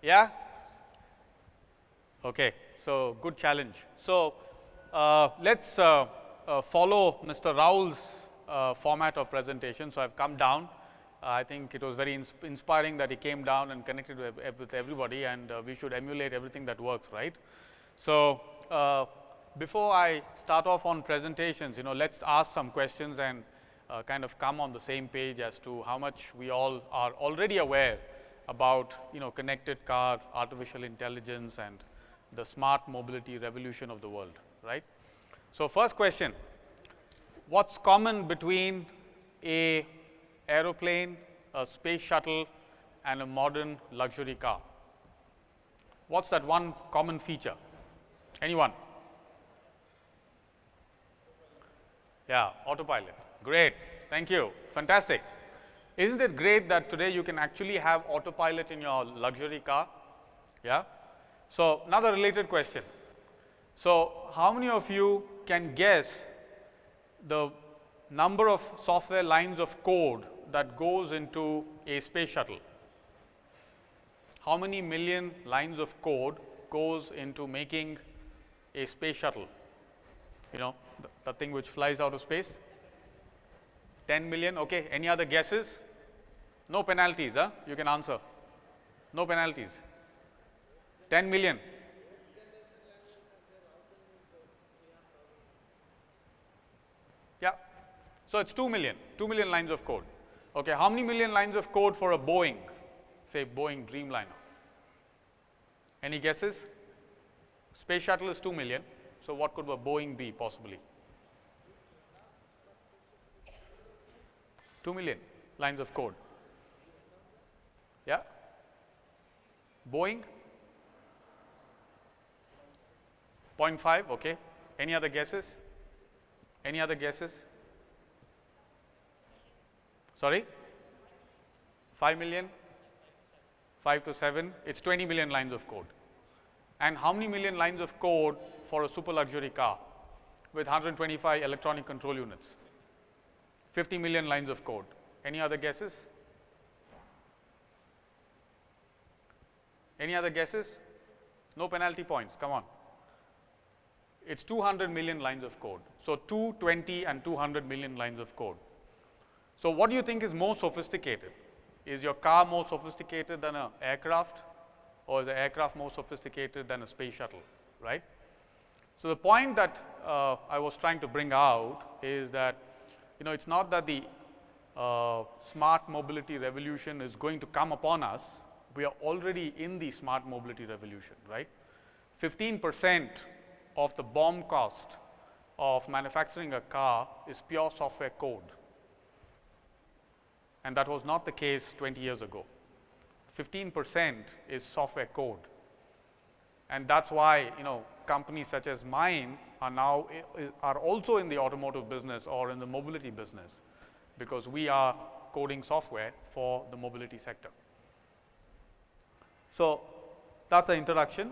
Yeah? Okay, so good challenge. So, let's follow Mr. Raul's format of presentation. So, I've come down. I think it was very inspiring that he came down and connected with everybody, and we should emulate everything that works, right? So, before I start off on presentations, let's ask some questions and kind of come on the same page as to how much we all are already aware about, connected car, artificial intelligence, and the smart mobility revolution of the world, right? So, first question, what's common between a aeroplane, a space shuttle, and a modern luxury car? What's that one common feature? Anyone? Yeah, autopilot. Great, thank you, fantastic. Isn't it great that today you can actually have autopilot in your luxury car? Yeah? So, another related question. So, how many of you can guess the number of software lines of code that goes into a space shuttle? How many million lines of code goes into making a space shuttle? The thing which flies out of space? 10 million, okay. Any other guesses? No penalties, huh? You can answer. No penalties. 10 million. Yeah. So, it's 2 million, 2 million lines of code. Okay, how many million lines of code for a Boeing? Say Boeing Dreamliner. Any guesses? Space shuttle is 2 million. So, what could a Boeing be possibly? 2 million lines of code. Yeah? Boeing? 0.5, okay. Any other guesses? Any other guesses? Sorry? 5 million? 5 to 7, it's 20 million lines of code. And how many million lines of code for a super luxury car with 125 electronic control units? 50 million lines of code. Any other guesses? Any other guesses? No penalty points, come on. It's 200 million lines of code. So, 220 and 200 million lines of code. So, what do you think is more sophisticated? Is your car more sophisticated than an aircraft, or is the aircraft more sophisticated than a space shuttle, right? So, the point that I was trying to bring out is that, it's not that the smart mobility revolution is going to come upon us. We are already in the smart mobility revolution, right? 15% of the BOM cost of manufacturing a car is pure software code. And that was not the case 20 years ago. 15% is software code. And that's why, companies such as mine are also in the automotive business or in the mobility business, because we are coding software for the mobility sector. So, that's the introduction.